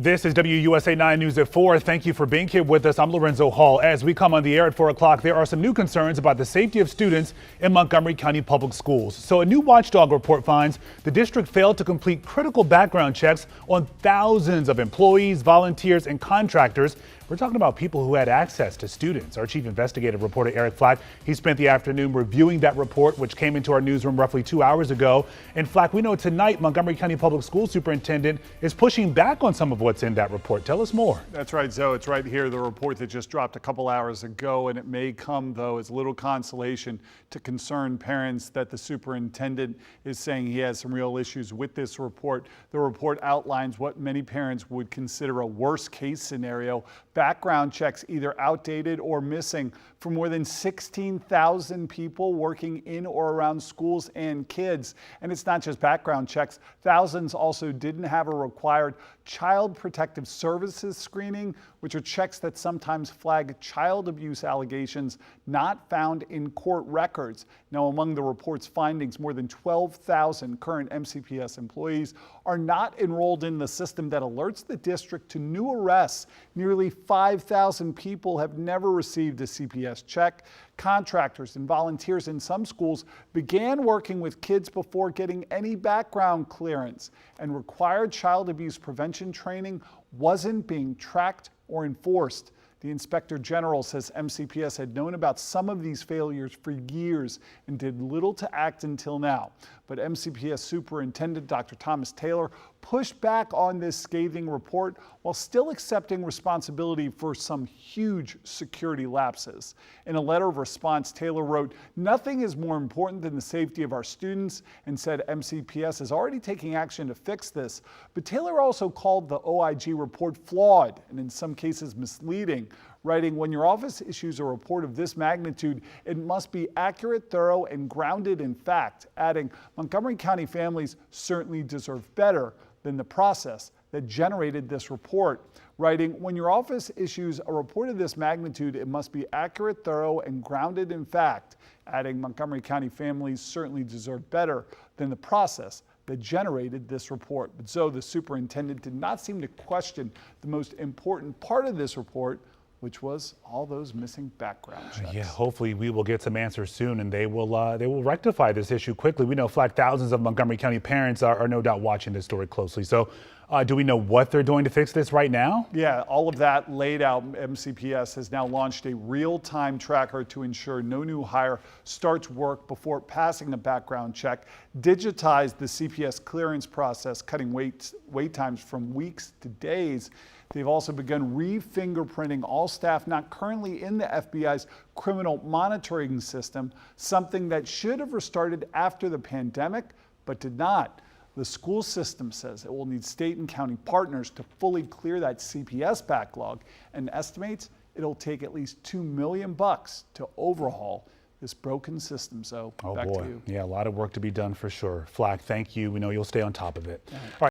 This is WUSA 9 News at 4. Thank you for being here with us. I'm Lorenzo Hall. As we come on the air at 4 o'clock, there are some new concerns about the safety of students in Montgomery County Public Schools. So a new watchdog report finds the district failed to complete critical background checks on thousands of employees, volunteers, and contractors. We're talking about people who had access to students. Our chief investigative reporter, Eric Flack, he spent the afternoon reviewing that report, which came into our newsroom roughly 2 hours ago. And Flack, we know tonight Montgomery County Public School Superintendent is pushing back on some of what's in that report. Tell us more. That's right, Zoe. It's right here, the report that just dropped a couple hours ago, and it may come, though, as little consolation to concerned parents that the superintendent is saying he has some real issues with this report. The report outlines what many parents would consider a worst-case scenario: background checks either outdated or missing for more than 16,000 people working in or around schools and kids. And it's not just background checks. Thousands also didn't have a required Child Protective Services screening, which are checks that sometimes flag child abuse allegations not found in court records. Now, among the report's findings, more than 12,000 current MCPS employees are not enrolled in the system that alerts the district to new arrests. Nearly 5,000 people have never received a CPS check. Contractors and volunteers in some schools began working with kids before getting any background clearance, and required child abuse prevention training wasn't being tracked or enforced. The Inspector General says MCPS had known about some of these failures for years and did little to act until now. But MCPS Superintendent Dr. Thomas Taylor pushed back on this scathing report while still accepting responsibility for some huge security lapses. In a letter of response, Taylor wrote, "Nothing is more important than the safety of our students," and said MCPS is already taking action to fix this. But Taylor also called the OIG report flawed and in some cases misleading, writing, "When your office issues a report of this magnitude, it must be accurate, thorough, and grounded in fact," adding, "Montgomery County families certainly deserve better than the process that generated this report," writing, "When your office issues a report of this magnitude, it must be accurate, thorough, and grounded in fact," adding, "Montgomery County families certainly deserve better than the process that generated this report." But so the superintendent did not seem to question the most important part of this report, which was all those missing background checks. Yeah, hopefully we will get some answers soon, and they will rectify this issue quickly. We know, Flack, thousands of Montgomery County parents are no doubt watching this story closely. So do we know what they're doing to fix this right now? Yeah, all of that laid out. MCPS has now launched a real-time tracker to ensure no new hire starts work before passing a background check, digitized the CPS clearance process, cutting wait times from weeks to days. They've also begun re-fingerprinting all staff not currently in the FBI's criminal monitoring system, something that should have restarted after the pandemic, but did not. The school system says it will need state and county partners to fully clear that CPS backlog, and estimates it'll take at least $2 million to overhaul this broken system. So oh back boy, to you. Yeah, a lot of work to be done for sure. Flack, thank you. We know you'll stay on top of it. All right.